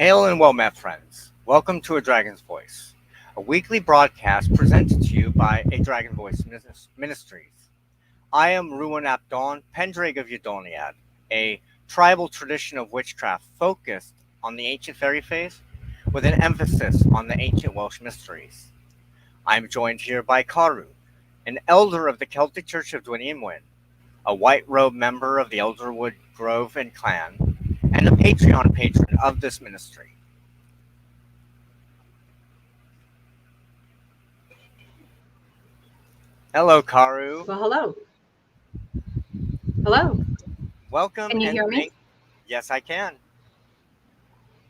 Hail and well met, friends. Welcome to A Dragon's Voice, a weekly broadcast presented to you by A Dragon Voice Ministries. I am Ruan Pendraig of Yadoniad, a tribal tradition of witchcraft focused on the ancient fairy faith with an emphasis on the ancient Welsh mysteries. I am joined here by Caru, an elder of the Celtic Church of Dwynwen, a white robe member of the Elderwood Grove and Clan, and a Patreon patron of this ministry. Hello, Caru. Well, hello. Hello. Welcome Can you and hear me? yes, I can.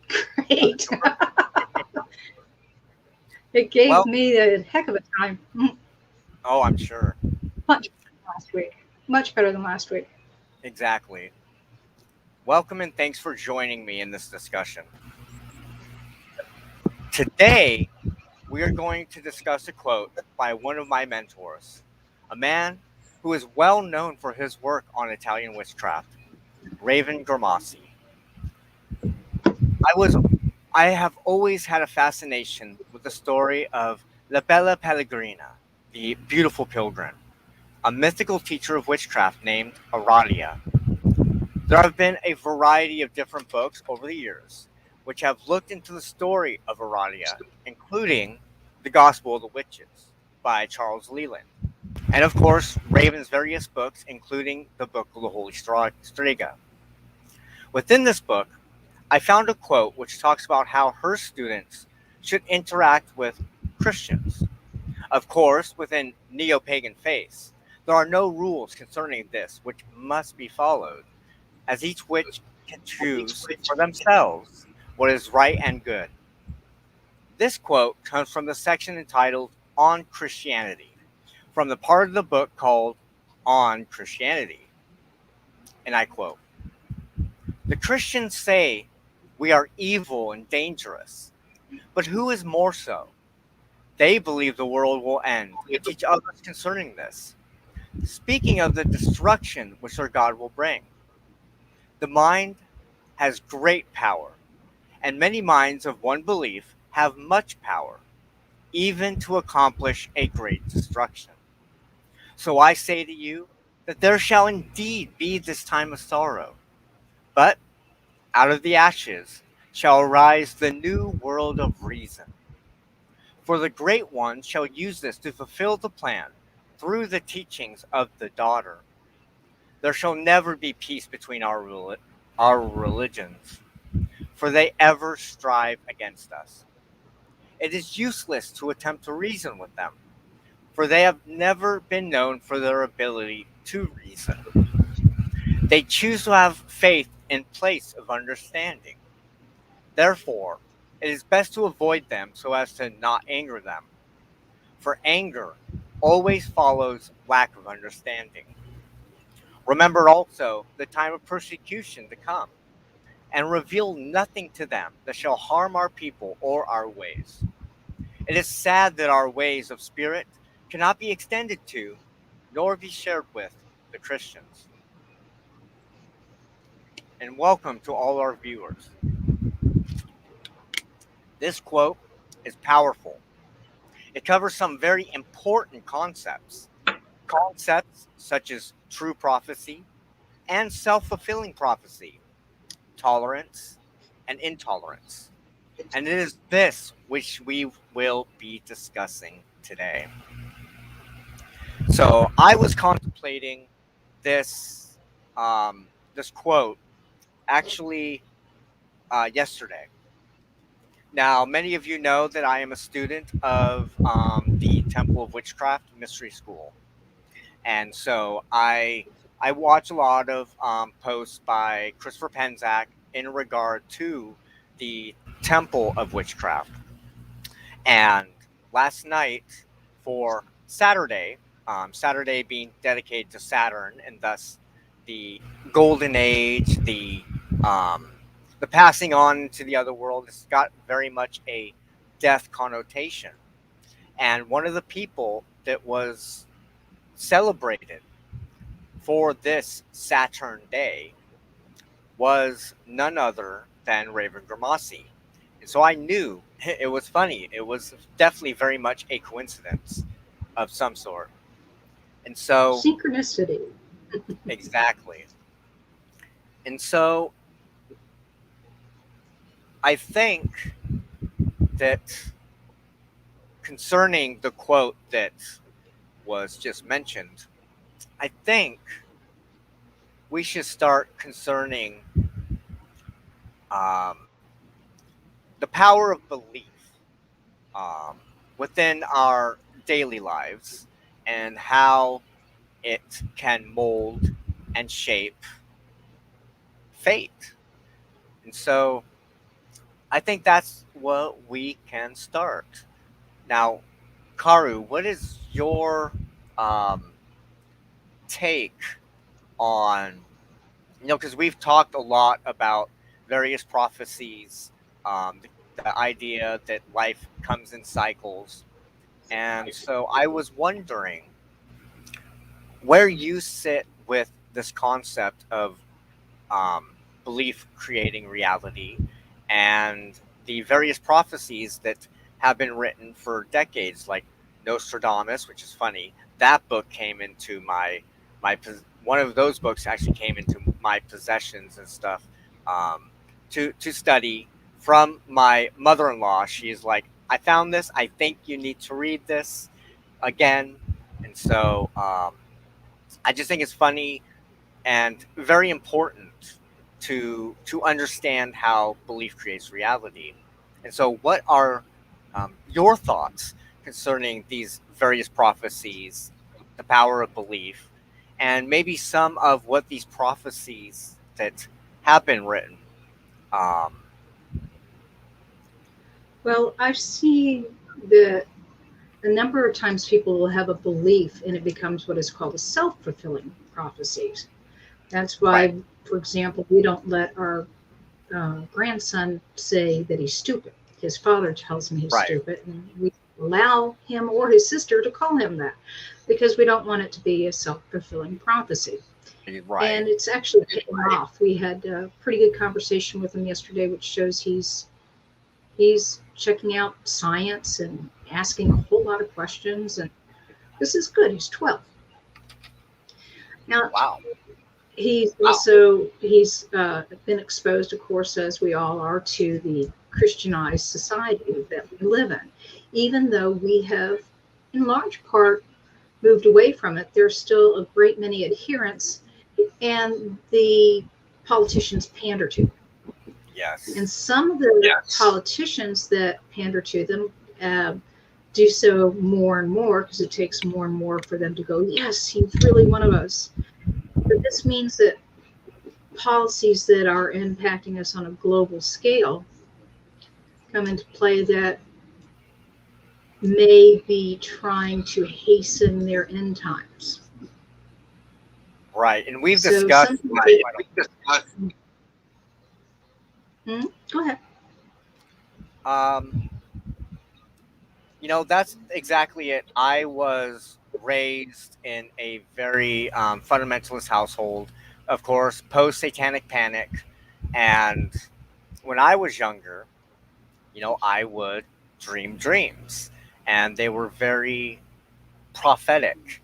Great. It gave Well, me a heck of a time. oh, I'm sure. Much better than last week. Much better than last week. Exactly. Welcome and thanks for joining me in this discussion. Today, we are going to discuss a quote by one of my mentors, a man who is well known for his work on Italian witchcraft, Raven Grimassi. I was I have always had a fascination with the story of La Bella Pellegrina, the beautiful pilgrim, a mythical teacher of witchcraft named Aradia. There have been a variety of different books over the years which have looked into the story of Aradia, including The Gospel of the Witches by Charles Leland, and of course, Raven's various books, including the Book of the Holy Strega. Within this book, I found a quote which talks about how her students should interact with Christians. Of course, within neo pagan faiths, there are no rules concerning this which must be followed, as each witch can choose for themselves what is right and good. This quote comes from the section entitled On Christianity, from the part of the book called On Christianity. And I quote: "The Christians say we are evil and dangerous, but who is more so? They believe the world will end and teach others concerning this, speaking of the destruction which their God will bring. The mind has great power, and many minds of one belief have much power, even to accomplish a great destruction. So I say to you that there shall indeed be this time of sorrow, but out of the ashes shall arise the new world of reason. For the Great One shall use this to fulfill the plan through the teachings of the daughter. There shall never be peace between our religions, for they ever strive against us. It is useless to attempt to reason with them, for they have never been known for their ability to reason. They choose to have faith in place of understanding. Therefore, it is best to avoid them so as to not anger them, for anger always follows lack of understanding. Remember also the time of persecution to come, and reveal nothing to them that shall harm our people or our ways. It is sad that our ways of spirit cannot be extended to, nor be shared with, the Christians." And welcome to all our viewers. This quote is powerful. It covers some very important concepts. Concepts such as true prophecy and self fulfilling prophecy, tolerance and intolerance. And it is this which we will be discussing today. So I was contemplating this this quote actually yesterday. Now, many of you know that I am a student of the Temple of Witchcraft Mystery School, and so I watch a lot of posts by Christopher Penzak in regard to the Temple of Witchcraft. And last night, for Saturday, Saturday being dedicated to Saturn, and thus the golden age, um, the passing on to the other world, has got very much a death connotation. And one of the people that was celebrated for this Saturn day was none other than Raven Grimassi. And so I knew it was funny. It was definitely very much a coincidence of some sort. And so, Synchronicity. exactly. And so I think that concerning the quote that was just mentioned, I think we should start concerning um, the power of belief um, within our daily lives and how it can mold and shape fate. And so I think that's what we can start. Now, Karu, what is your um, take on, because we've talked a lot about various prophecies, the idea that life comes in cycles. And so I was wondering where you sit with this concept of belief creating reality and the various prophecies that have been written for decades, like Nostradamus, which is funny. That book came into one of those books actually came into my possessions and stuff to study from my mother-in-law. She is like, I found this. I think you need to read this again. And so I just think it's funny and very important to understand how belief creates reality. And so, what are your thoughts concerning these various prophecies, the power of belief, and maybe some of what these prophecies that have been written? Um, Well, I've seen that a number of times people will have a belief and it becomes what is called a self fulfilling prophecy. That's right, why, for example, we don't let our grandson say that he's stupid. His father tells him he's right, stupid, and we allow him or his sister to call him that because we don't want it to be a self fulfilling prophecy. right. And it's actually paying off. We had a pretty good conversation with him yesterday, which shows he's checking out science and asking a whole lot of questions. And this is good. He's 12 now. Wow, He's been exposed, of course, as we all are, to the Christianized society that we live in. Even though we have, in large part, moved away from it, there's still a great many adherents, and the politicians pander to them. And yes, some of the politicians that pander to them uh, do so more and more because it takes more and more for them to go, yes, he's really one of us. But this means that policies that are impacting us on a global scale come into play that may be trying to hasten their end times. right. And we've So discussed some people, that quite go ahead. a. That's exactly it. I was raised in a very fundamentalist household, of course, post satanic panic. And when I was younger, I would dream dreams, and they were very prophetic.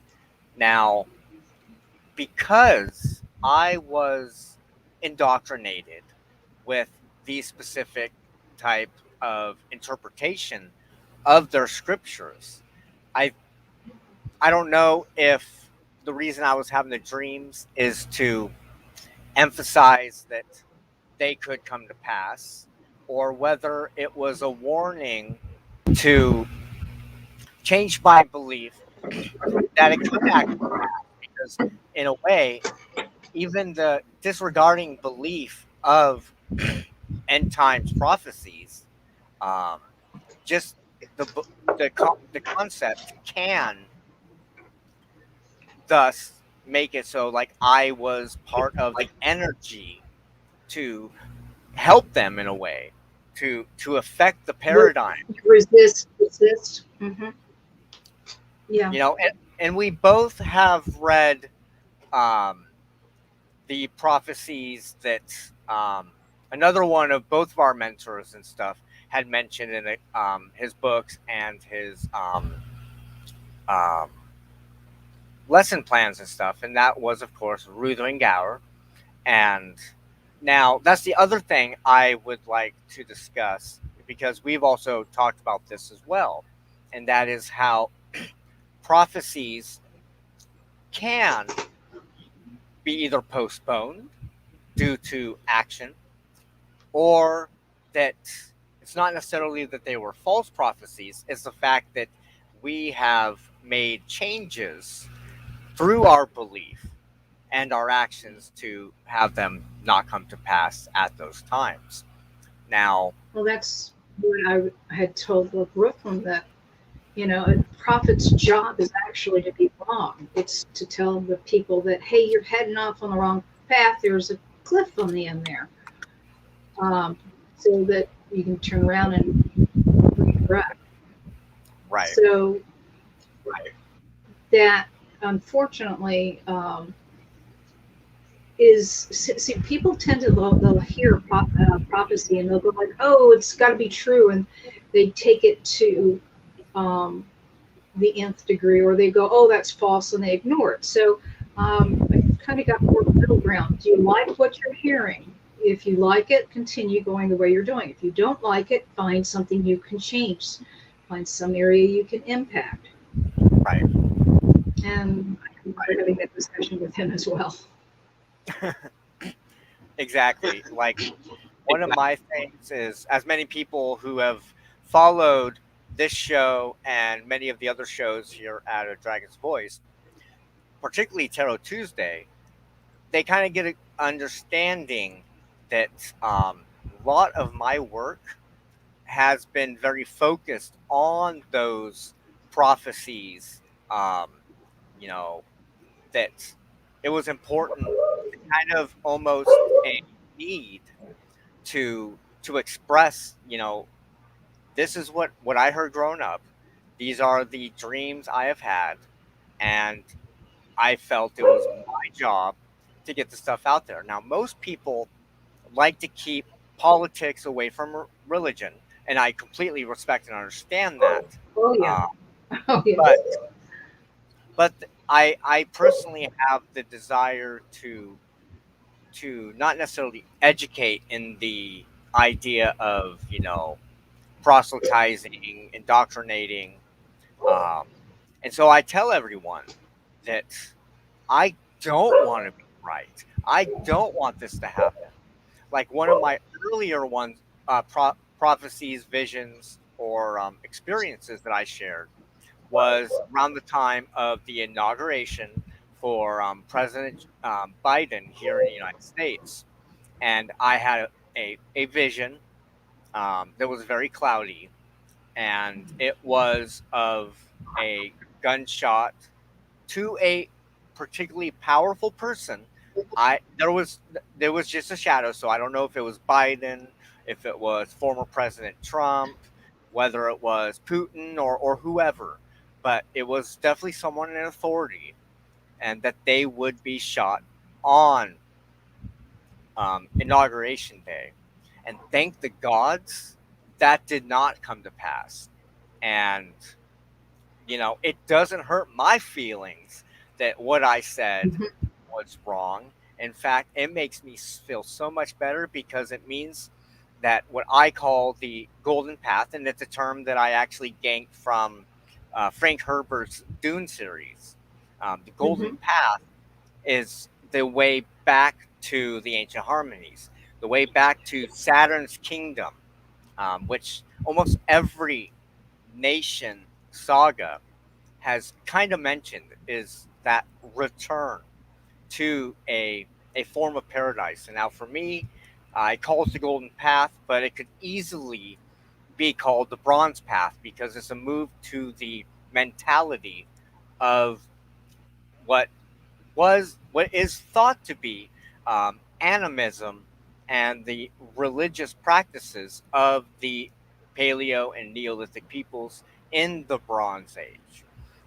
Now, because I was indoctrinated with the specific type of interpretation of their scriptures, I I don't know if the reason I was having the dreams is to emphasize that they could come to pass, or whether it was a warning to change my belief that it could actually pass. Because, in a way, even the disregarding belief of end times prophecies, um, just the concept can thus make it so like I was part of the energy to help them in a way to affect the paradigm. Resist. Yeah. And we both have read um, the prophecies that another one of both of our mentors and stuff had mentioned in his books and his um, lesson plans and stuff, and that was, of course, Ruan. And now that's the other thing I would like to discuss because we've also talked about this as well, and that is how prophecies can be either postponed due to action or that it's not necessarily that they were false prophecies, it's the fact that we have made changes through our belief and our actions to have them not come to pass at those times. Now, Well, that's what I had told Ruan, that a prophet's job is actually to be wrong. It's to tell the people that, hey, you're heading off on the wrong path. There's a cliff on the end there, so that you can turn around and redirect. right, So that, unfortunately, is, see, people tend to, they'll hear prophecy and they'll go like, oh, it's got to be true, and they take it to um, the nth degree, or they go, oh, that's false, and they ignore it. So I kind of got more middle ground. Do you like what you're hearing? If you like it, continue going the way you're doing. If you don't like it, find something you can change, find some area you can impact. right. And I'm having that discussion with him as well. Exactly. Like one of my things is, as many people who have followed this show and many of the other shows here at A Dragon's Voice, particularly Tarot Tuesday, they kind of get an understanding that a lot of my work has been very focused on those prophecies. Um, you know, that it was important, kind of almost a need to express, this is what I heard growing up. These are the dreams I have had, and I felt it was my job to get the stuff out there. Now, most people like to keep politics away from religion, and I completely respect and understand that. Oh, yeah. Uh, Oh, yes. but but I personally have the desire to not necessarily educate in the idea of proselytizing, indoctrinating, um, and so I tell everyone that I don't want to be right. I don't want this to happen. Like one of my earlier ones, prophecies, visions, or experiences that I shared was around the time of the inauguration for President Biden here in the United States. And I had a vision that was very cloudy, and it was of a gunshot to a particularly powerful person. I there was just a shadow, so I don't know if it was Biden, if it was former President Trump, whether it was Putin or whoever, but it was definitely someone in authority, and that they would be shot on inauguration day. And thank the gods that did not come to pass. And it doesn't hurt my feelings that what I said Mhm. was wrong. In fact, it makes me feel so much better because it means that what I call the golden path, and it's a term that I actually gained from Frank Herbert's Dune series. The golden Mhm. path is the way back to the ancient harmonies, the way back to Saturn's kingdom, which almost every nation saga has kind of mentioned is that return to a form of paradise. And now for me, I call it the golden path, but it could easily be called the bronze path because it's a move to the mentality of what what is thought to be animism and the religious practices of the Paleo and Neolithic peoples in the Bronze Age.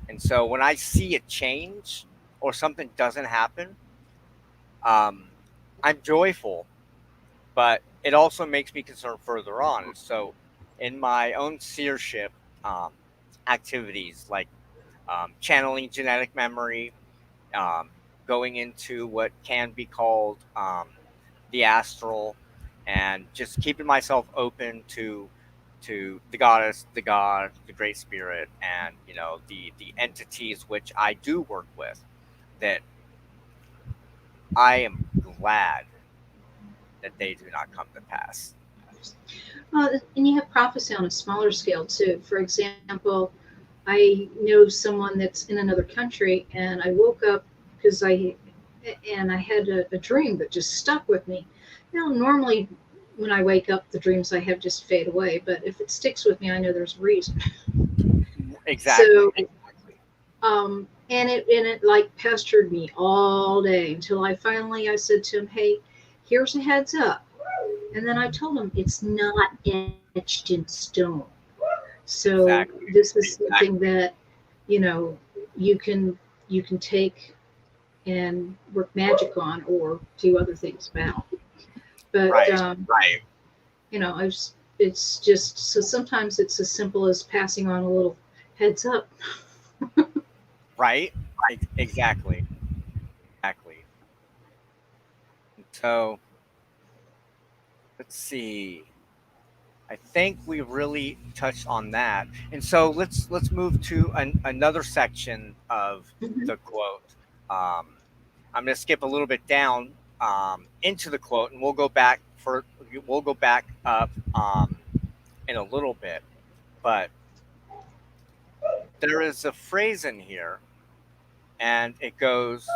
And so when I see a change or something doesn't happen, um, I'm joyful, but it also makes me concerned further on. And so in my own seership um, activities, like channeling genetic memory, um, going into what can be called the astral, and just keeping myself open to the goddess, the god, the great spirit, and the entities which I do work with. That I am glad that they do not come to pass. And you have prophecy on a smaller scale too. For example, I know someone that's in another country, and I woke up because I had a dream that just stuck with me. Now, normally when I wake up, the dreams I have just fade away, but if it sticks with me, I know there's a reason. Exactly. So, and it like pestered me all day until I said to him, "Hey, here's a heads up." And then I told him it's not etched in stone. So Exactly. this is something that you know you can you can take and work magic on or do other things about. But Right. I was, it's just so sometimes it's as simple as passing on a little heads up. Right. Exactly. Exactly. So let's see. I think we really touched on that, and so let's move to another section of Mhm. the quote. Um, I'm going to skip a little bit down into the quote, and we'll go back up in a little bit. But there is a phrase in here, and it goes,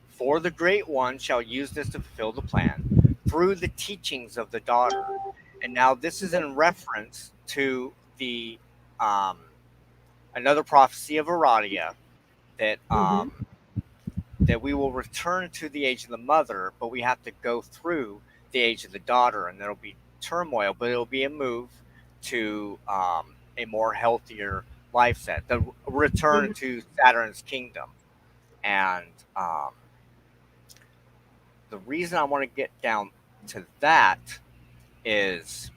"For the great one shall use this to fulfill the plan through the teachings of the daughter." And now this is in reference to the um, another prophecy of Aradia that Mhm. that we will return to the age of the mother, but we have to go through the age of the daughter, and there'll be turmoil, but it'll be a move to a more healthier life set, the return Mhm. to Saturn's kingdom. And the reason I want to get down to that is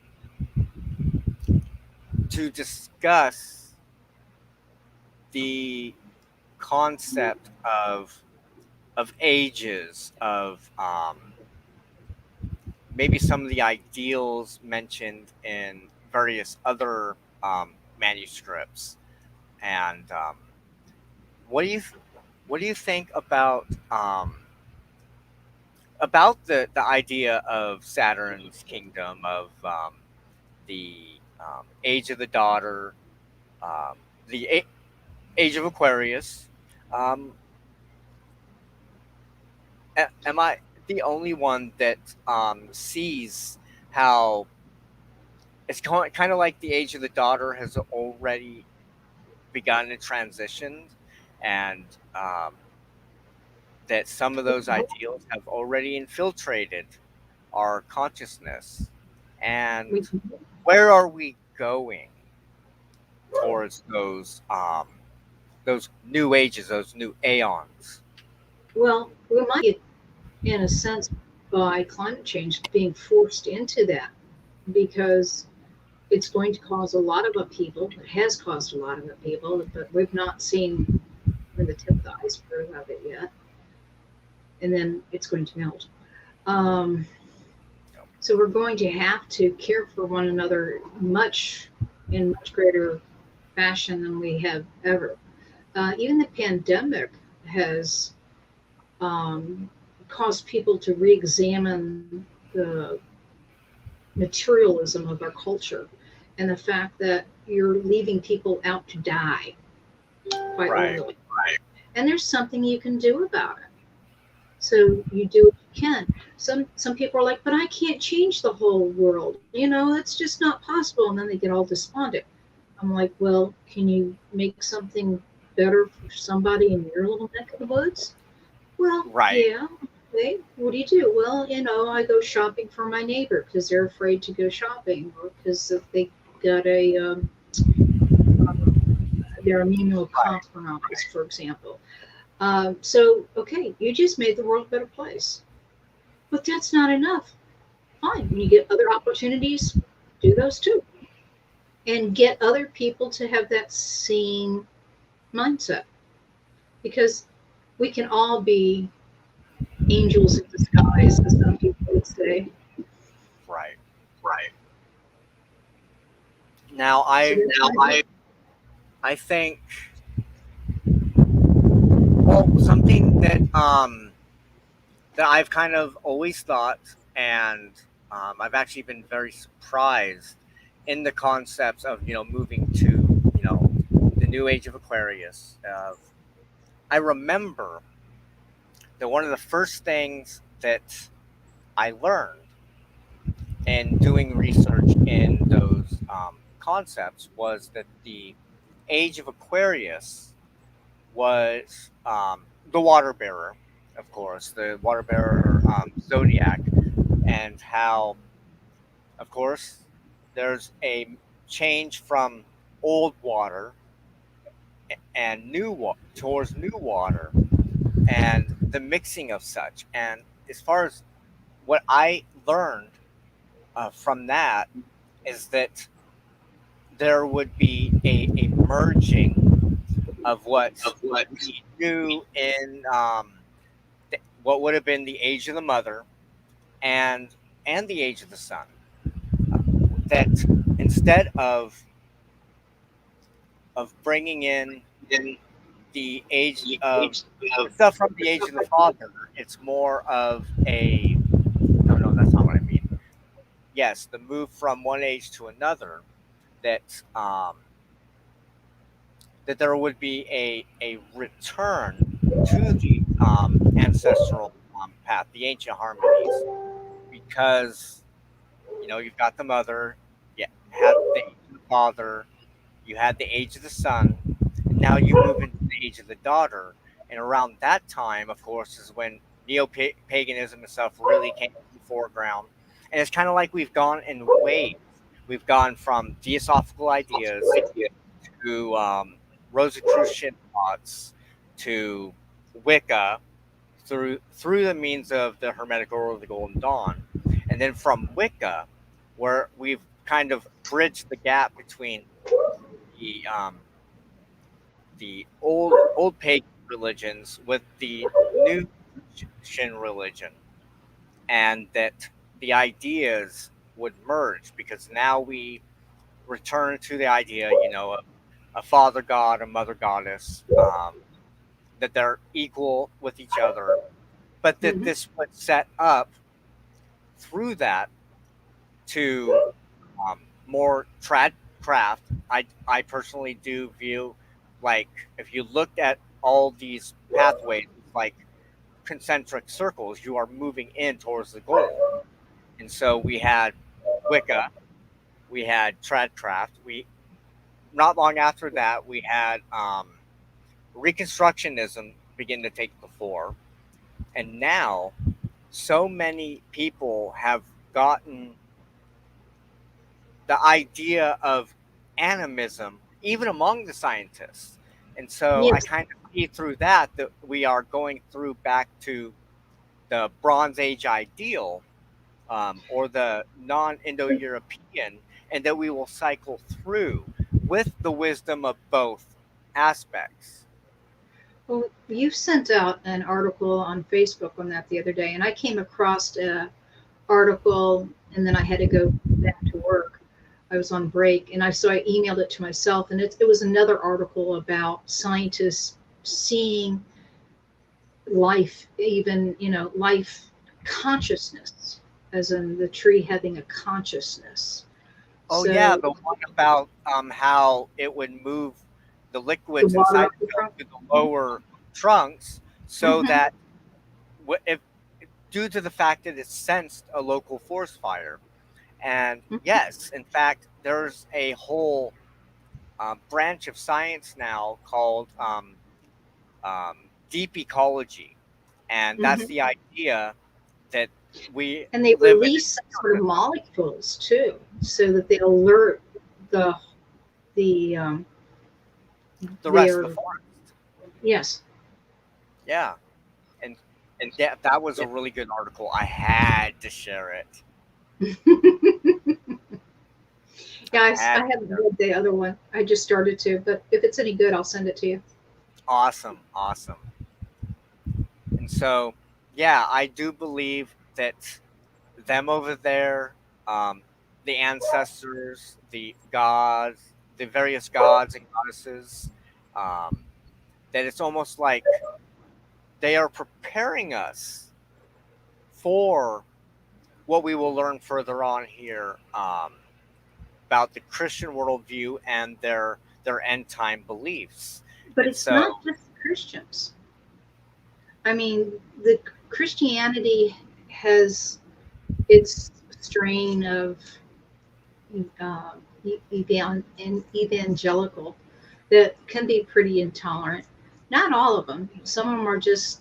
to discuss the concept of ages, of maybe some of the ideals mentioned in various other manuscripts. And what do you what do you think about the idea of Saturn's kingdom, of the age of the daughter, um, the age of Aquarius? Um, am I the only one that sees how it's kind of like the age of the daughter has already begun and transitioned, and that some of those ideals have already infiltrated our consciousness? And We, where are we going towards those new ages, those new aeons? well, we might get, in a sense, by climate change being forced into that because it's going to cause a lot of upheaval. It has caused a lot of upheaval, but we've not seen the tip of the iceberg of it yet. And then it's going to melt. Um, so we're going to have to care for one another in much greater fashion than we have ever. Even the pandemic has um, caused people to re-examine the materialism of our culture and the fact that you're leaving people out to die quite Right. literally. And there's something you can do about it. So you do what you can. Some people are like, but I can't change the whole world. It's just not possible. And then they get all despondent. I'm like, well, can you make something better for somebody in your little neck of the woods? Well, Right. yeah. Okay. What do you do? Well, I go shopping for my neighbor because they're afraid to go shopping or because they got they're immunocompromised, for example. So, okay, you just made the world a better place. But that's not enough. Fine. When you get other opportunities, do those too. and get other people to have that same mindset, because we can all be angels in disguise, as some people would say. Right. Right. Now So now I think, well, something that I've kind of always thought, and I've actually been very surprised in the concepts of moving to the new age of Aquarius. I remember that one of the first things that I learned in doing research in those concepts was that the age of Aquarius was the water bearer, of course, the water bearer zodiac, and how, of course, there's a change from old water and towards new water, and the mixing of such. And as far as what I learned from that is that there would be a merging of what of what we knew in what would have been the age of the mother and the age of the sun. That instead of bringing in in the age the of age the of stuff from the the age stuff of the like father, it's more of a no, no, that's not what I mean. Yes, the move from one age to another. That that there would be a return to the ancestral path, the ancient harmonies, because you've got the mother, you had the age of the father, you had the age of the son, and now you move into the age of the daughter. And around that time, of course, is when neo-paganism and stuff really came to the foreground. And it's kind of like we've gone in waves. We've gone from theosophical ideas idea. to Rosicrucian thoughts to Wicca through the means of the Hermetic Order of the Golden Dawn, and then from Wicca, where we've kind of bridged the gap between the old pagan religions with the new Christian religion, and that the ideas would merge because now we return to the idea, of a father god, a mother goddess, that they're equal with each other, but that Mhm. this would set up through that to more trad craft. I personally do view, like, if you looked at all these pathways, it's like concentric circles. You are moving in towards the goal, and so we had Wicca, we had tradcraft. We Not long after that we had Reconstructionism begin to take the fore, and now so many people have gotten the idea of animism even among the scientists. And so I Yes. kind of see through that we are going through back to the Bronze Age ideal, or the non-Indo-European, and that we will cycle through with the wisdom of both aspects. Well, you sent out an article on Facebook on that the other day, and I came across a article, and then I had to go back to work. I was on break, and I emailed it to myself, and it was another article about scientists seeing life, even life consciousness, as in the tree having a consciousness. Oh yeah, So the one about how it would move the the liquids water inside up the the front. to the lower trunks, so Hmm. that if due to the fact that it sensed a local forest fire. And yes, in fact, there's a whole branch of science now called deep ecology, and that's Hmm. the idea that we And they live in release some sort of molecules too, so that they alert the the the rest of the their forest. yes. Yeah, and yeah, that was a really good article. I had to share it. Guys, had I haven't read the other one. I just started to, but if it's any good, I'll send it to you. awesome, awesome. And so, yeah, I do believe that them over there, um, the ancestors, the gods, the various gods and goddesses, um, that it's almost like they are preparing us for what we will learn further on here, about the Christian worldview and their end time beliefs. But And it's not so, just Christians. I mean, the Christianity has its strain of uh, evangelical that can be pretty intolerant. Not all of them. Some of them are just,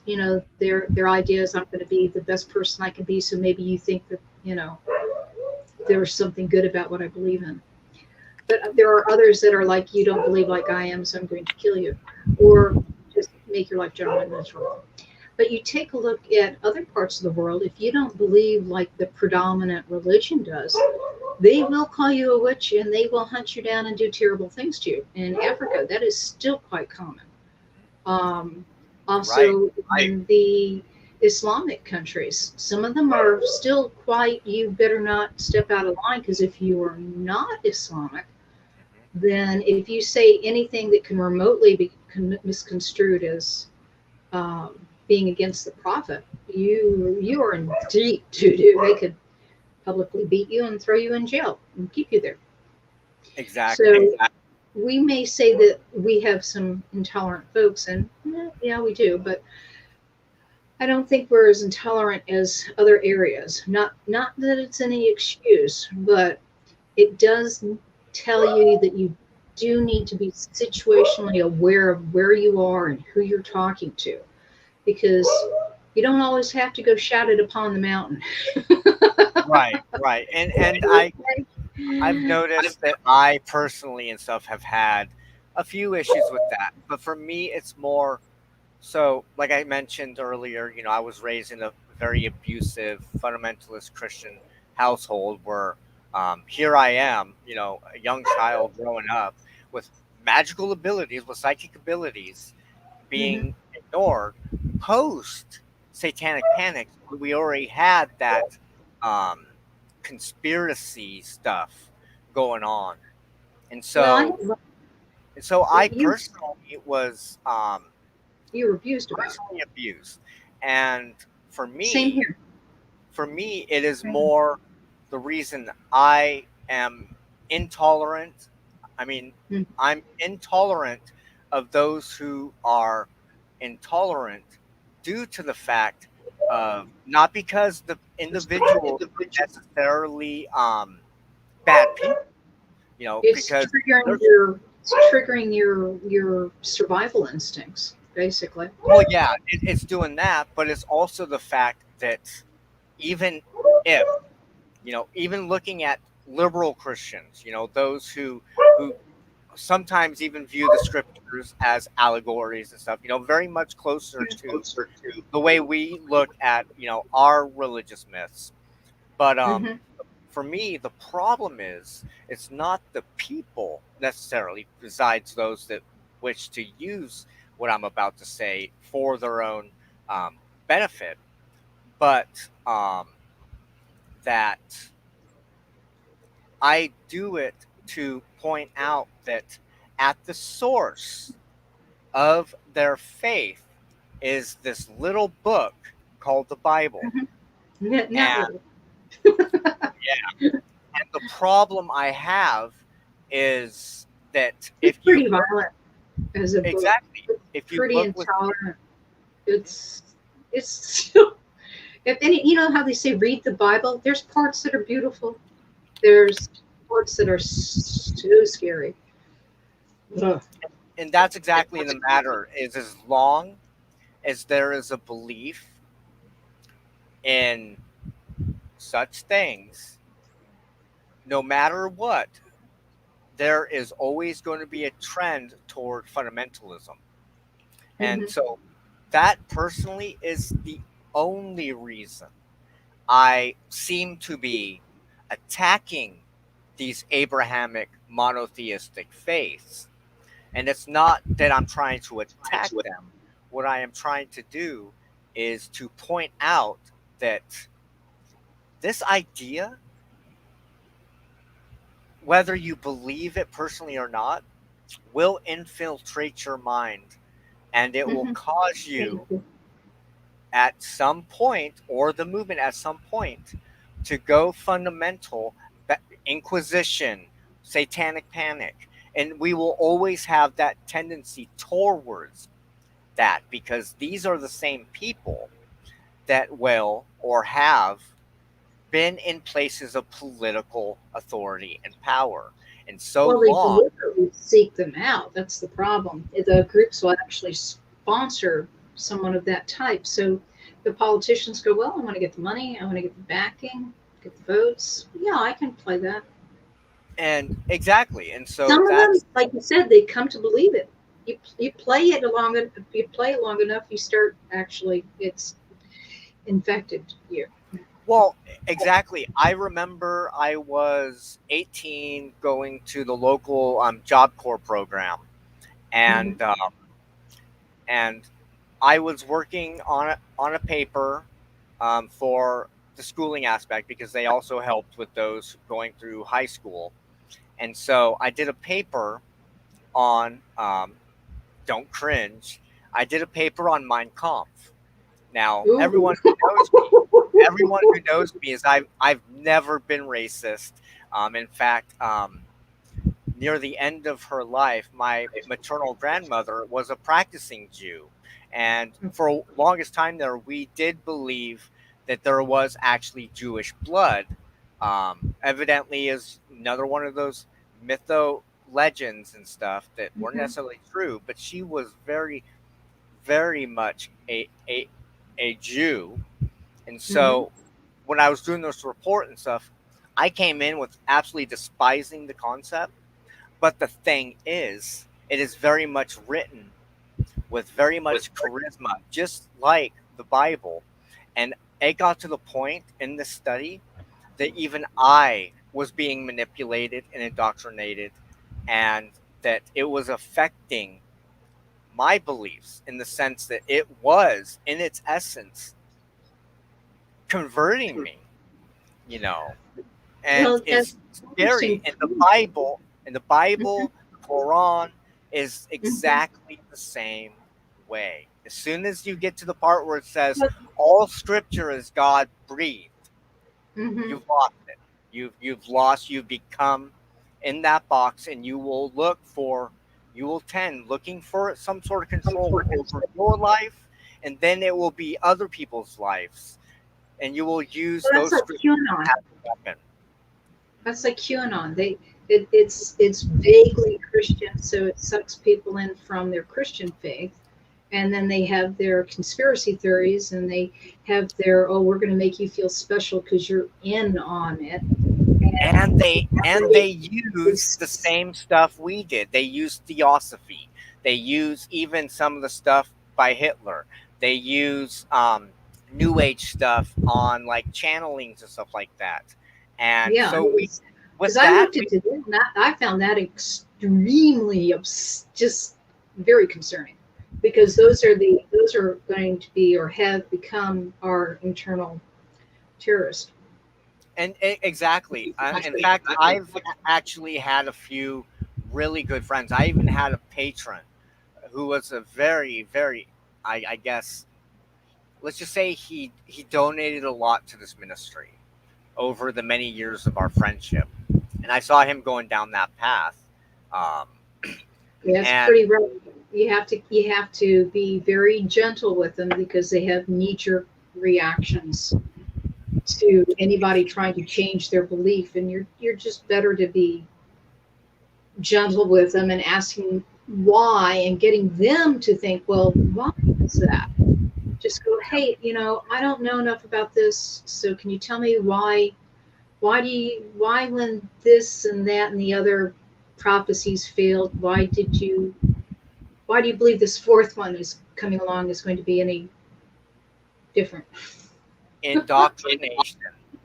their ideas. I'm going to be the best person I can be. So maybe you think that, there's something good about what I believe in. But there are others that are like, you don't believe like I am, so I'm going to kill you, or just make your life generally miserable. But you take a look at other parts of the world, if you don't believe like the predominant religion does, they will call you a witch and they will hunt you down and do terrible things to you. In Africa, that is still quite common. Um, right, Also, in the Islamic countries, some of them are still quite, you better not step out of line because if you are not Islamic, hmm, then if you say anything that can remotely be misconstrued as being against the prophet, you are in deep doo doo. They could publicly beat you and throw you in jail and keep you there. exactly. So we may say that we have some intolerant folks, and yeah, we do, but I don't think we're as intolerant as other areas. Not that it's any excuse, but it does tell you that you do need to be situationally aware of where you are and who you're talking to, because you don't always have to go shout it upon the mountain. Right, right. And I've noticed that I personally and stuff have had a few issues with that. But for me it's more so, like I mentioned earlier, I was raised in a very abusive fundamentalist Christian household where, here I am, a young child growing up with magical abilities, with psychic abilities Hmm. being ignored. Post Satanic Panic, we already had that, um, conspiracy stuff going on, and Well, I you personally was, you were abused about it. personally abused, and for Same me, here. it is more the reason I am intolerant. I mean, Mhm. I'm intolerant of those who are intolerant due to the fact of not because the individuals are necessarily, bad people, It's because triggering there's, your survival instincts, basically. well, yeah, it's doing that, but it's also the fact that even if, even looking at liberal Christians, those who sometimes even view the scriptures as allegories and stuff, very much closer to the way we look at, our religious myths. But Hmm. for me, the problem is it's not the people necessarily, besides those that wish to use what I'm about to say for their own, benefit, but, that I do it to point out that at the source of their faith is this little book called the Bible. Hmm. Not And little. and the problem I have is that It's if you pretty look, violent as a book. exactly, It's if you pretty look with, intolerant. It's still, if any, you know how they say read the Bible. There's parts that are beautiful. There's parts that are so scary. Ugh. and that's exactly the matter, is as long as there is a belief in such things, no matter what, there is always going to be a trend toward fundamentalism. And Hmm. so that personally is the only reason I seem to be attacking these Abrahamic monotheistic faiths. And it's not that I'm trying to attack them. What I am trying to do is to point out that this idea, whether you believe it personally or not, will infiltrate your mind, and it will Hmm. cause Thank you you. at some point, or the movement at some point, to go fundamental inquisition, satanic panic. And we will always have that tendency towards that, because these are the same people that will or have been in places of political authority and power. And so Well, they long. deliberately seek them out. That's the problem. The groups will actually sponsor someone of that type. So the politicians go, well, I want to get the money, I want to get the backing, get the votes. Yeah, I can play that. And exactly. And so Some of them, that's, like you said, they come to believe it. You play it you play it long enough, you start actually it's infected you. well, exactly. I remember I was 18 going to the local Job Corps program, Hmm. and and I was working on a paper for the schooling aspect, because they also helped with those going through high school. And so I did a paper on don't cringe. I did a paper on Mein Kampf. Now, Ooh. everyone who knows me is I've never been racist. In fact, near the end of her life, my maternal grandmother was a practicing Jew, and for longest time there, we did believe that there was actually Jewish blood. Evidently, is another one of those mytho legends and stuff that weren't Hmm. necessarily true, but she was very, very much a Jew. And Hmm. so when I was doing this report and stuff, I came in with absolutely despising the concept. But the thing is, it is very much written with very much charisma, just like the Bible. And it got to the point in this study that even I was being manipulated and indoctrinated, and that it was affecting my beliefs, in the sense that it was, in its essence, converting me, you know. And Well, it's that's scary. interesting. In the Hmm. Bible, the Quran is Hmm. exactly the same way. As soon as you get to the part where it says But, all scripture is God breathed, hmm. you've lost it. You've become in that box, and you will tend looking for some sort of control over your life, and then it will be other people's lives, and you will use Well, that's those like scriptures QAnon. as a weapon. That's like QAnon. It's vaguely Christian, so it sucks people in from their Christian faith, and then they have their conspiracy theories, and they have their, oh, we're going to make you feel special because you're in on it, and And they use the it's, same stuff we did. They use theosophy. They use even some of the stuff by Hitler. They use new age stuff on like channelings and stuff like that. And yeah, so we, because with I that, looked into it, and I found that extremely just very concerning, because those are going to be or have become our internal terrorists. and exactly. In fact, I've actually had a few really good friends. I even had a patron who was a very, very, I guess, let's just say he donated a lot to this ministry over the many years of our friendship, and I saw him going down that path. Um, Yeah, it's and pretty rough. You have to be very gentle with them because they have knee jerk reactions to anybody trying to change their belief, and you're just better to be gentle with them and asking why and getting them to think, well, why is that? Just go, hey, I don't know enough about this, so can you tell me why when this and that and the other prophecies failed, why do you believe this fourth one is coming along is going to be any different? indoctrination,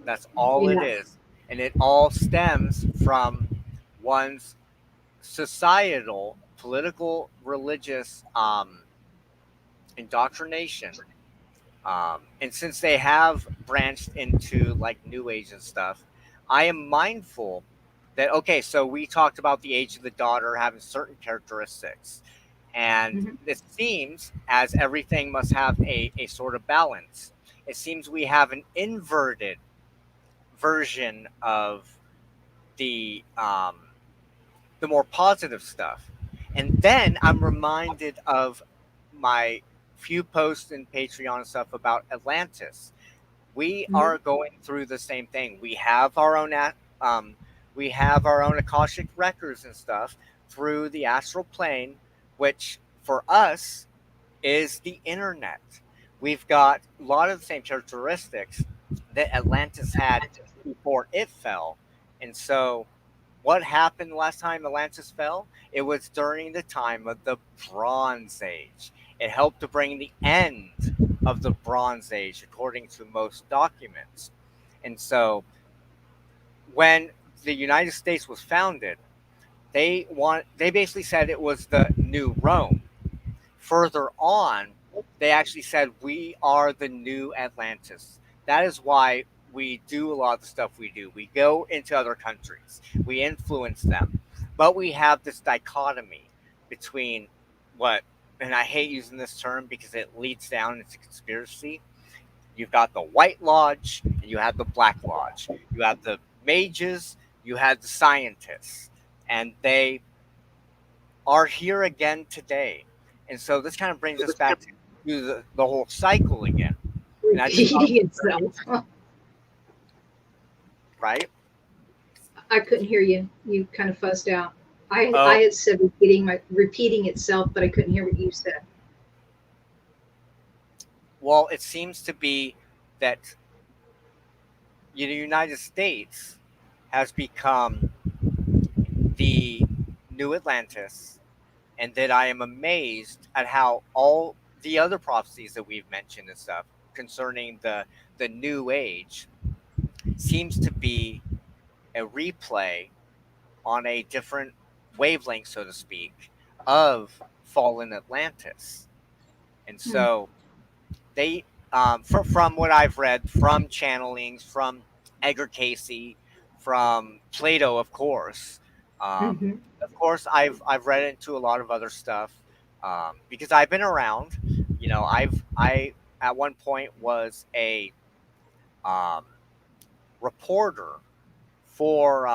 that's all it Yeah. is. and it all stems from one's societal, political, religious indoctrination. And since they have branched into like New Age and stuff, I am mindful that, okay, so we talked about the age of the daughter having certain characteristics. And Mhm. it seems, as everything must have a sort of balance, it seems we have an inverted version of the um, the more positive stuff. And then I'm reminded of my few posts in Patreon and stuff about Atlantis. We Mhm. are going through the same thing. Um, we have our own akashic records and stuff through the astral plane, which for us is the internet. We've got a lot of the same characteristics that Atlantis had before it fell. And so, what happened last time Atlantis fell? It was during the time of the Bronze Age. It helped to bring the end of the Bronze Age, according to most documents. And so, when the United States was founded, they basically said it was the new Rome. Further on, they actually said we are the new Atlantis. That is why we do a lot of the stuff we do. We go into other countries, we influence them, but we have this dichotomy between what, and I hate using this term because it leads down into conspiracy. You've got the White Lodge and you have the Black Lodge. You have the mages, you have the scientists, and they are here again today. And so this kind of brings us back to the whole cycle again. And I just thought, Repeating itself. right? I couldn't hear you. You kind of fuzzed out. I Oh, had said repeating itself, but I couldn't hear what you said. well, it seems to be that the United States has become the new Atlantis, and that I am amazed at how all the other prophecies that we've mentioned and stuff concerning the new age seems to be a replay on a different wavelength, so to speak, of fallen Atlantis. And Hmm. so they, from what I've read, from channelings, from Edgar Casey, from Plato, um, Hmm. of course, I've read into a lot of other stuff because I've been around. I at one point was a um, reporter for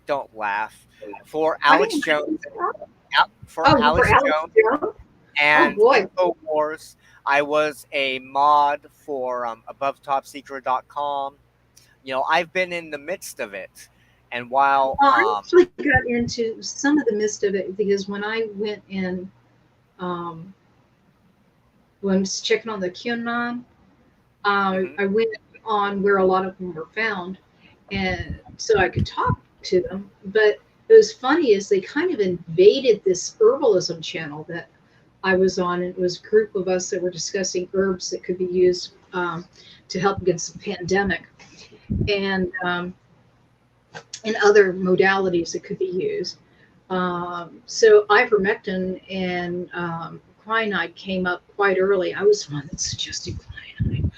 don't laugh, for I Alex didn't Jones, know. for Oh, for Alex Alex Jones Jones? Oh and boy. Infowars. I was a mod for AboveTopSecret.com. I've been in the midst of it, and while Well, I actually got into some of the midst of it because when I went in, um, when I was checking on the QAnon, mhm, I went on where a lot of them were found, and so I could talk to them. But it was funny is they kind of invaded this herbalism channel that I was on. It was a group of us that were discussing herbs that could be used to help against the pandemic, and other modalities that could be used. So ivermectin and quinine came up quite early. I was the one that suggested quinine.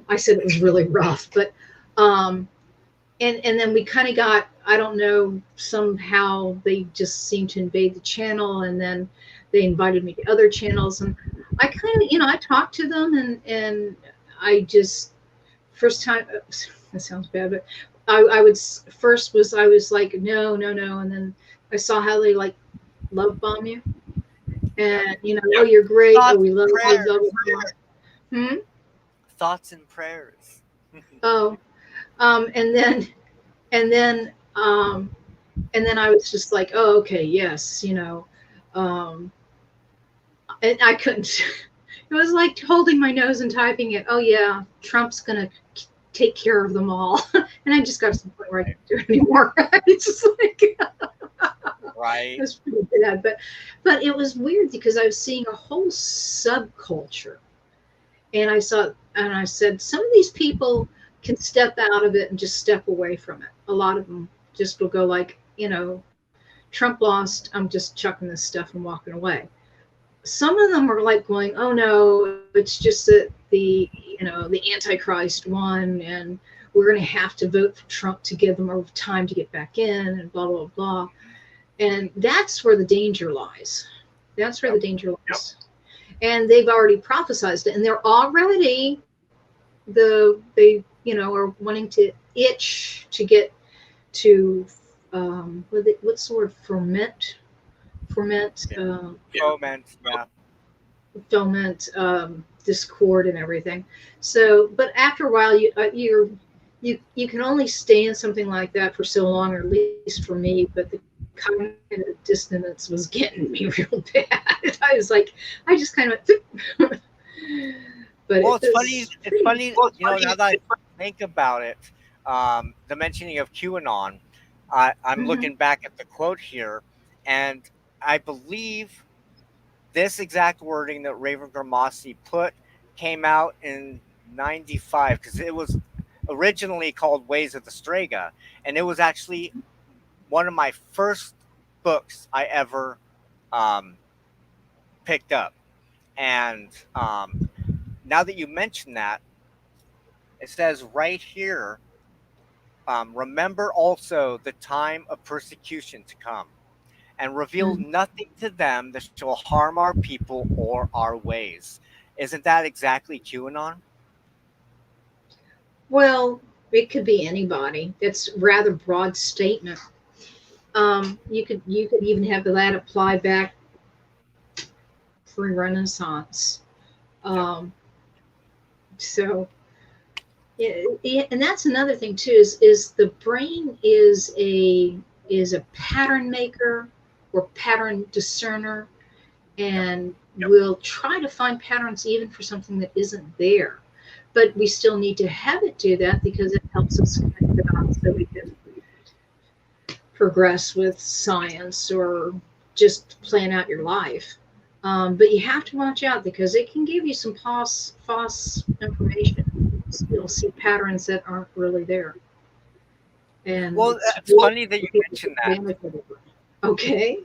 I said it was really rough, but um, and then we kind of got, I don't know, somehow they just seemed to invade the channel, and then they invited me to other channels, and I kind of, I talked to them, and I just first time that sounds bad, but I would first was I was like no, no, no, and then I saw how they like love bomb you, yep, and oh, you're great, oh, thoughts we and love you, blah blah prayers, blah. Hmm? thoughts and prayers. Oh, and then and then and then I was just like, oh, okay, yes, um, and I couldn't. It was like holding my nose and typing it. Oh yeah, Trump's gonna take care of them all, and I just got to the point where I Right, couldn't do it anymore. It's just like it right, was pretty bad, but it was weird because I was seeing a whole subculture, and I said some of these people can step out of it and just step away from it. A lot of them just will go like, Trump lost, I'm just chucking this stuff and walking away. Some of them are like going, oh no, it's just that the Antichrist won, and we're going to have to vote for Trump to give them time to get back in, and blah blah blah. And that's where the danger lies. That's where Yep. the danger lies. And they've already prophesized it, and they're already they are wanting to itch to get to what's the word, ferment Foment, yeah. foment discord and everything. So, but after a while, you can only stay in something like that for so long, or at least for me. But the cognitive dissonance was getting me real bad. I was like, I just kind of went, but it Well, it's funny. was It's pretty. funny, now that I think about it, the mentioning of QAnon. I'm Mhm. looking back at the quote here, and I believe this exact wording that Raven Gramasi put came out in '95 because it was originally called Ways of the Strega, and it was actually one of my first books I ever um, picked up. And now that you mention that, it says right here, remember also the time of persecution to come, and reveal Mm. nothing to them that shall harm our people or our ways. Isn't that exactly QAnon? Well, it could be anybody. That's a rather broad statement. You could even have that apply back pre-Renaissance. Yep. Um, so, and that's another thing too. Is the brain is a pattern maker or pattern discerner, Yep. and will try to find patterns even for something that isn't there. But we still need to have it do that because it helps us connect the dots so we can progress with science or just plan out your life. But you have to watch out because it can give you some false information. You'll see patterns that aren't really there, and Well, it's it's really funny that you people take mentioned that. advantage of it. Okay.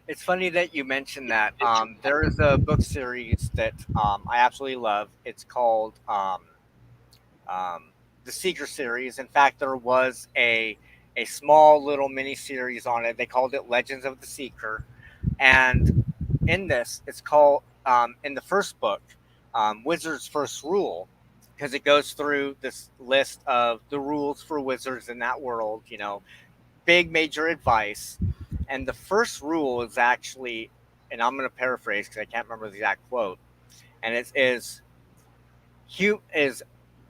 It's funny that you mentioned that. There is a book series that I absolutely love. It's called um, the Seeker series. In fact, there was a small little mini series on it. They called it Legends of the Seeker, and in this, it's called in the first book, Wizard's First Rule, because it goes through this list of the rules for wizards in that world. Big major advice, and the first rule is actually, and I'm going to paraphrase because I can't remember the exact quote, and it is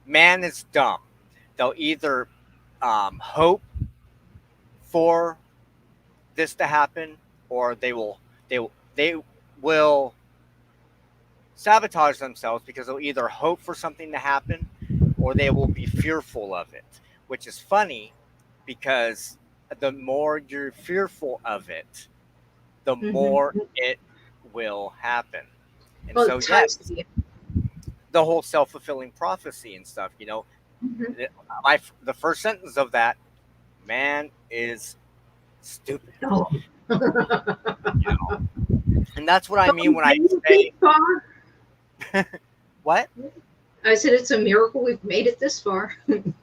man is dumb. They'll either hope for this to happen, or they will sabotage themselves because they'll either hope for something to happen, or they will be fearful of it. Which is funny because the more you're fearful of it, the more Mm-hmm. it will happen. And Well, so, it ties yes, to you. the whole self fulfilling prophecy and stuff. Mm-hmm. The first sentence of that, man is stupid. Oh. You know, and that's what I But mean we've when I made it this say far. what. I said it's a miracle we've made it this far. And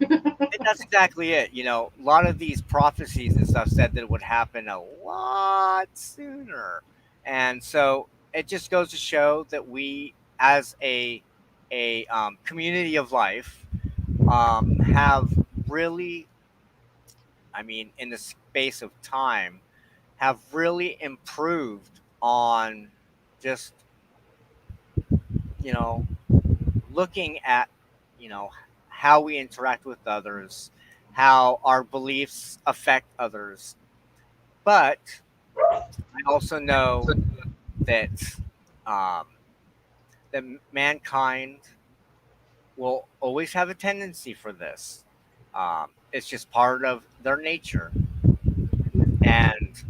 that's exactly it. A lot of these prophecies and stuff said that it would happen a lot sooner, and so it just goes to show that we, as a community of life, have really, I mean, in the space of time, have really improved on just you know looking at you know how we interact with others, how our beliefs affect others. But I also know that um, that mankind will always have a tendency for this. It's just part of their nature, and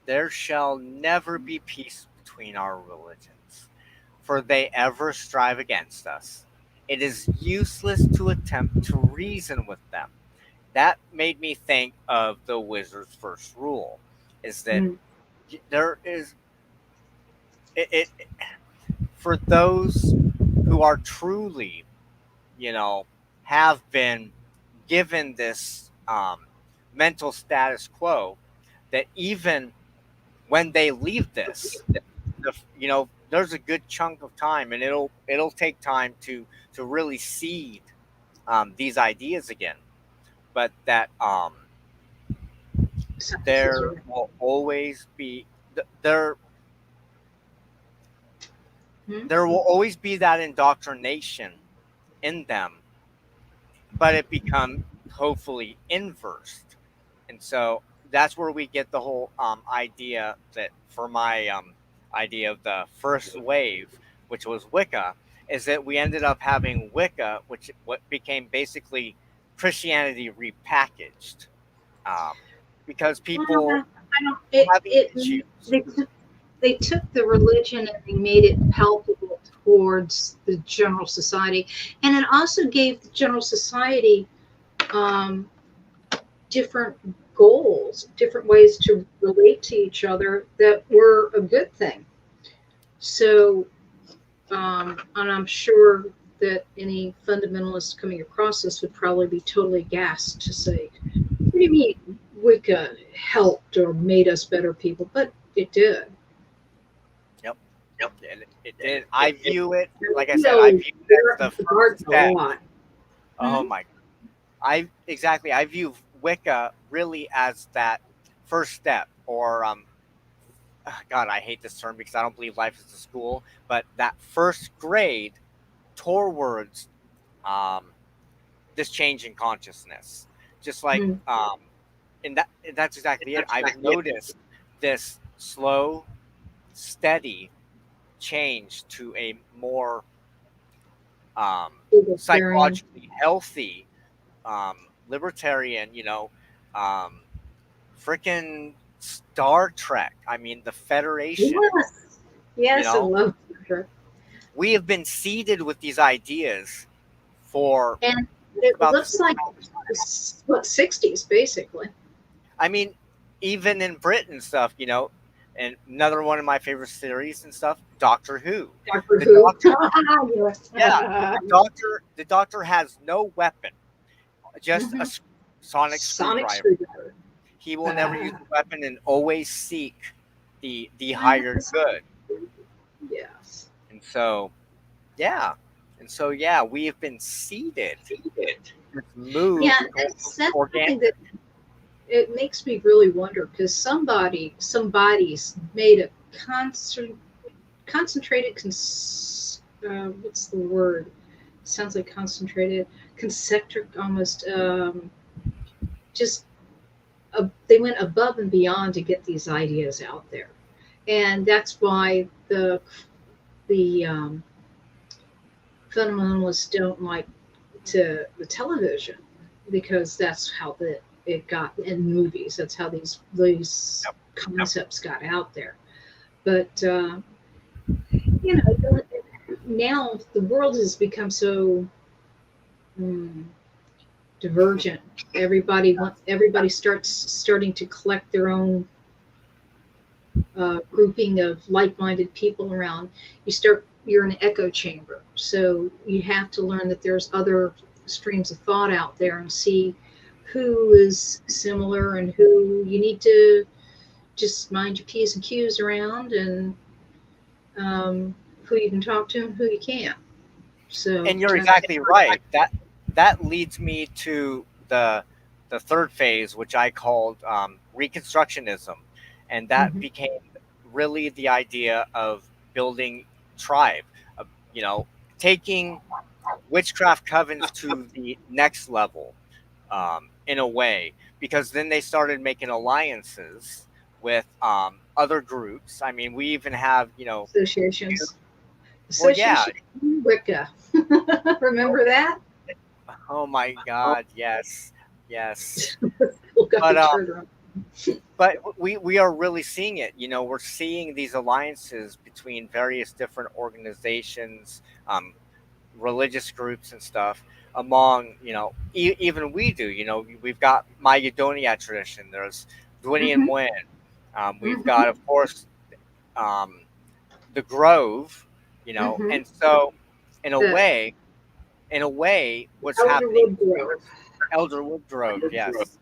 there shall never be peace between our religions, for they ever strive against us. it is useless to attempt to reason with them. That made me think of the wizard's first rule, is that Mm. there is it for those who are truly, you know, have been given this mental status quo, that even when they leave this, there's a good chunk of time, and it'll take time to really seed these ideas again. But that Scientists there are. will always be there Mm. there will always be that indoctrination in them, but it becomes hopefully inversed. And so that's where we get the whole idea that, for my idea of the first wave, which was Wicca, is that we ended up having Wicca, which what became basically Christianity repackaged, um, because Well, people I don't. It having it issues. they took the religion and they made it palpable towards the general society, and it also gave the general society um, different goals, different ways to relate to each other that were a good thing. So, and I'm sure that any fundamentalist coming across this would probably be totally gassed to say, "What do you mean Wicca helped or made us better people?" But it did. Yep, it did. I view it, like I said, I No, view it as they're the the first garden a step. lot. Oh Hmm? my, I exactly. I view Wicca really as that first step, or God, I hate this term because I don't believe life is a school, but that first grade towards um, this change in consciousness. Just like, Hmm. and that's exactly it. I've noticed this slow, steady change to a more Libertarian. psychologically healthy, libertarian, um, freaking Star Trek. I mean, the Federation. Yes. You Yes, I know, love her. we have been seeded with these ideas for And it about the looks same like amount of time. what 60s basically. I mean, even in Britain stuff, and another one of my favorite series and stuff, Doctor Who. Doctor The Who. doctor, Yes. yeah, the doctor has no weapon, just a Mhm. sonic Sonic screwdriver. screwdriver. He will never use a weapon and always seek the higher good. Yes. And so, yeah, yeah, we have been seeded. This move Yeah, towards that's organic. something that it makes me really wonder because somebody's made a concentrated what's the word? Sounds like concentrated, concentric almost. Just they went above and beyond to get these ideas out there, and that's why the fundamentalists don't like to the television because that's how it got in movies. That's how these Yep. concepts got out there. But you know, now the world has become so mm, divergent. Everybody starting to collect their own grouping of like-minded people around. You're in an echo chamber, so you have to learn that there's other streams of thought out there and see who is similar and who you need to just mind your p's and q's around, and who you can talk to and who you can't. So And you're that's exactly right. That leads me to the third phase, which I called Reconstructionism, and that mhm. became really the idea of building tribe. Of, taking witchcraft covens to the next level, in a way, because then they started making alliances with other groups. I mean, we even have, Associations. well, yeah. Association Wicca. Remember that? Oh my God, yes, yes. People got But the turn. we are really seeing it. We're seeing these alliances between various different organizations, religious groups and stuff among, even we do. We've got my Udonia tradition. There's Dwinny and Mm-hmm. Wen. We've Mm-hmm. got, of course, um, the Grove. Mm-hmm. And so in a The way, what's happening, Elderwood Grove. Elderwood Grove, yes.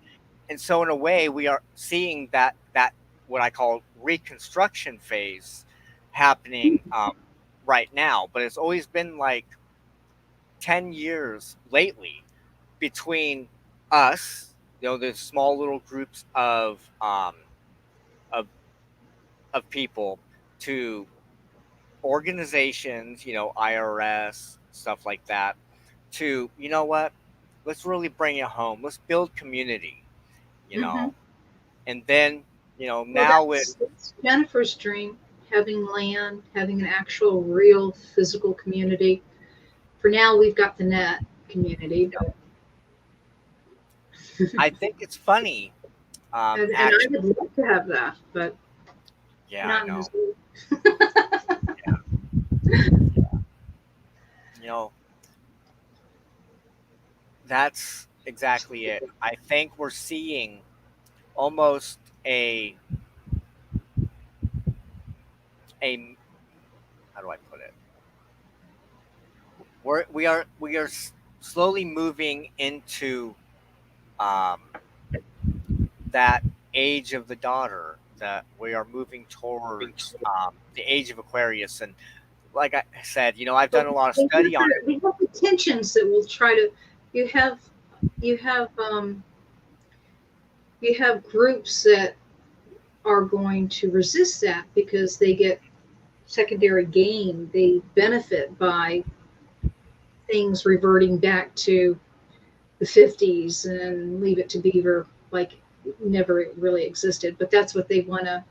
And so in a way, we are seeing that what I call reconstruction phase happening right now. But it's always been like 10 years lately between us, the small little groups of of people, to organizations, IRS, stuff like that, to, what, let's really bring it home. Let's build community, you Mm-hmm. know. And then, Well, now with, that's Jennifer's dream, having land, having an actual, real, physical community. For now, we've got the net community, but I think it's funny, and I actually. would love to have that, but Yeah, I not in know. Missouri. Yeah, you know, that's exactly it. I think we're seeing almost a how do I put it? We are slowly moving into um, that age of the daughter, that we are moving towards the age of Aquarius. And like I said, I've But done a lot of study on it. we have the tensions that will try to. You have you have um, you have groups that are going to resist that because they get secondary gain. They benefit by things reverting back to the 50s and Leave It to Beaver like never really existed. But that's what they want to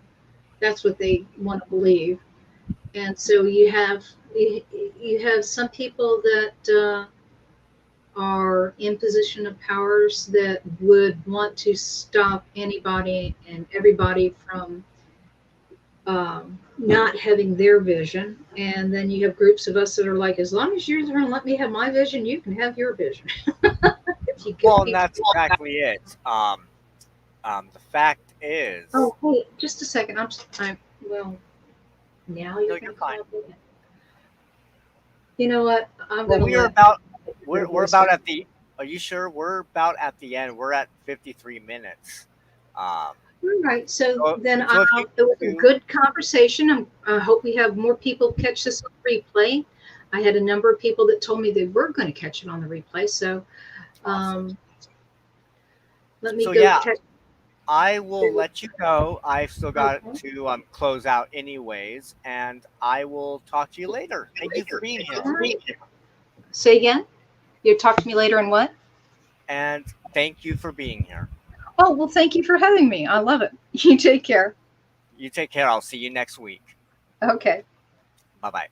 believe. And so you have some people that are in position of powers that would want to stop anybody and everybody from not having their vision. And then you have groups of us that are like, as long as you're going to let me have my vision, you can have your vision. If you give Well, and people. that's exactly it. The fact is, Oh, hey, just a second. Well, now no, you're you're going to fine. call me. You know what? I'm Well, going to we are let about your we're voice about talk. at the. Are you sure? We're about at the end. We're at 53 minutes. Um, All right. So so then so if you it was a do, good conversation. I hope we have more people catch this on replay. I had a number of people that told me they were going to catch it on the replay. So awesome. um, let me So go yeah, check. I will let you go. I've still got Okay. to close out anyways, and I will talk to you later. Thank you for being here, All right. Say again. You talk to me later and what? and thank you for being here. Oh, well, thank you for having me. I love it. You take care. You take care. I'll see you next week. Okay. Bye bye.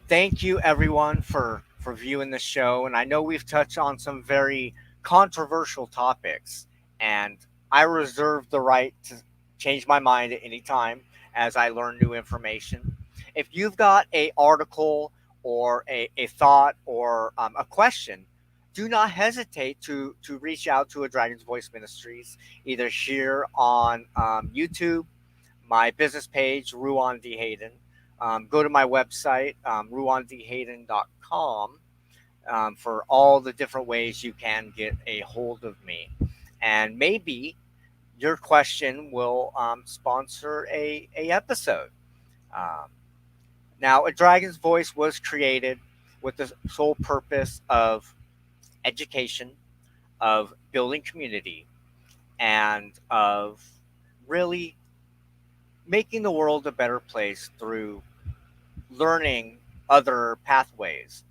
Thank you everyone for viewing the show, and I know we've touched on some very controversial topics, and I reserve the right to change my mind at any time as I learn new information. If you've got a article or a thought or a question, do not hesitate to reach out to a Dragon's Voice Ministries, either here on YouTube, my business page, Ruan D. Hayden. Go to my website, ruandhayden.com, for all the different ways you can get a hold of me. And maybe your question will sponsor a episode. Um, Now, A Dragon's Voice was created with the sole purpose of education, of building community, and of really making the world a better place through learning other pathways.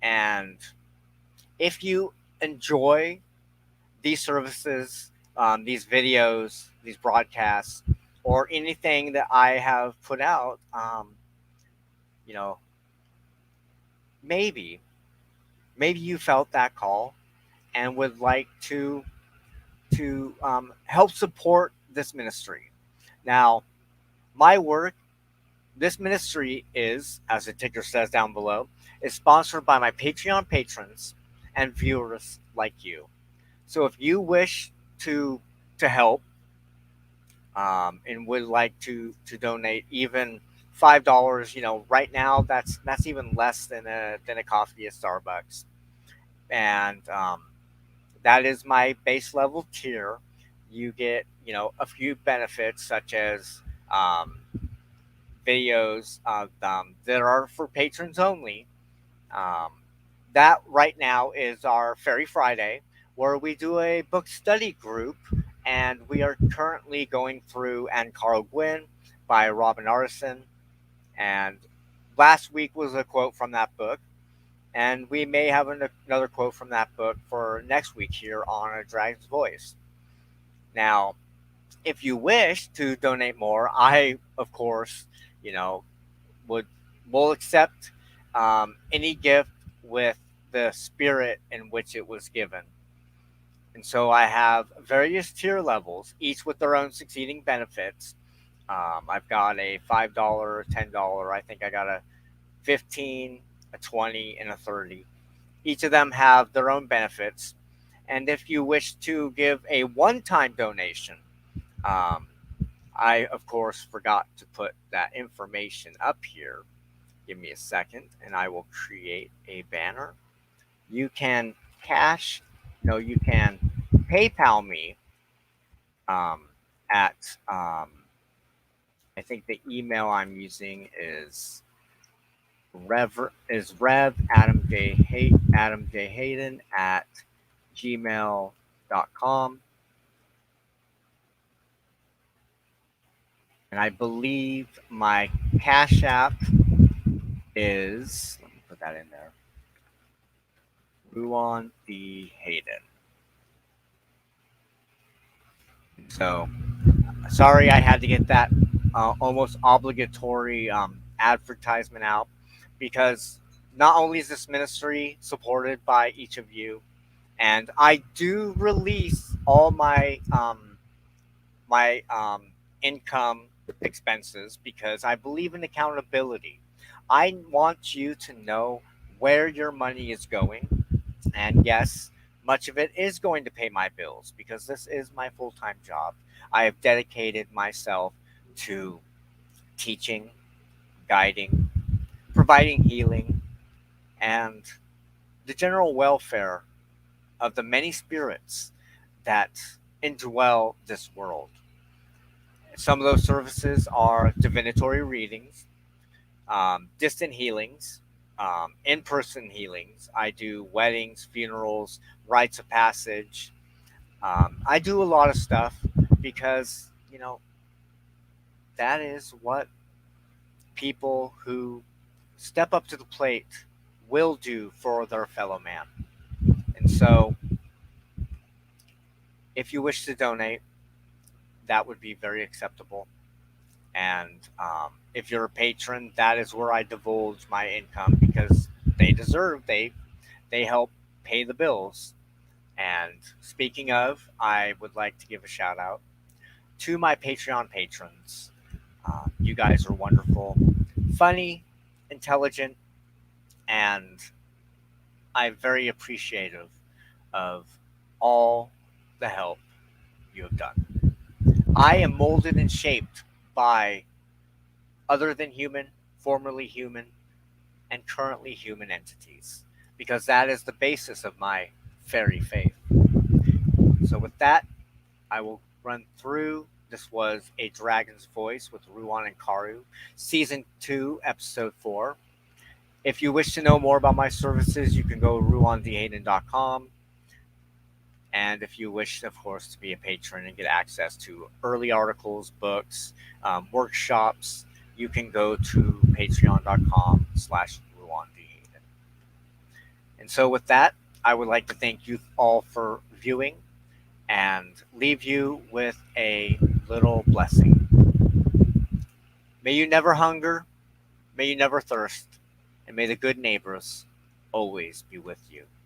And if you enjoy these services, these videos, these broadcasts, or anything that I have put out, you know, maybe, maybe you felt that call and would like to help support this ministry. Now, my work This ministry is, as the ticker says down below, is sponsored by my Patreon patrons and viewers like you. So if you wish to to help and would like to donate even $5, right now that's even less than a coffee at Starbucks, and that is my base level tier. You get a few benefits such as um, videos that are for patrons only. Um, that right now is our Fairy Friday, where we do a book study group, and we are currently going through And Carl Gwyn by Robin Arson. And last week was a quote from that book, and we may have another quote from that book for next week here on A Dragon's Voice. Now, if you wish to donate more, I, of course, you know, would will accept any gift with the spirit in which it was given. And so I have various tier levels, each with their own succeeding benefits. I've got a $5, $10. I think I got a 15, a 20, and a 30. Each of them have their own benefits. And if you wish to give a one-time donation, um, I of course forgot to put that information up here. Give me a second, and I will create a banner. You can cash, no, you can PayPal me um, at I think the email I'm using Rev Adam J Hayden at gmail.com, and I believe my Cash App is, let me put that in there, Ruan D Hayden. So sorry I had to get that almost obligatory advertisement out, because not only is this ministry supported by each of you, and I do release all my income expenses because I believe in accountability. I want you to know where your money is going, and yes, much of it is going to pay my bills because this is my full time job. I have dedicated myself to teaching, guiding, providing healing, and the general welfare of the many spirits that indwell this world. Some of those services are divinatory readings, distant healings, in person healings. I do weddings, funerals, rites of passage. I do a lot of stuff because, that is what people who step up to the plate will do for their fellow man. And so, if you wish to donate, that would be very acceptable. And if you're a patron, that is where I divulge my income because they help pay the bills. And speaking of, I would like to give a shout out to my Patreon patrons. You guys are wonderful, funny, intelligent, and I'm very appreciative of all the help you have done. I am molded and shaped by other than human, formerly human, and currently human entities, because that is the basis of my fairy faith. So, with that, I will run through. This was A Dragon's Voice with Ruan and Caru, Season 2, Episode 4. If you wish to know more about my services, you can go to ruandhayden.com. And if you wish, of course, to be a patron and get access to early articles, books, workshops, you can go to patreon.com/ruandhayden. And so with that, I would like to thank you all for viewing and leave you with a little blessing. May you never hunger, may you never thirst, and may the good neighbors always be with you.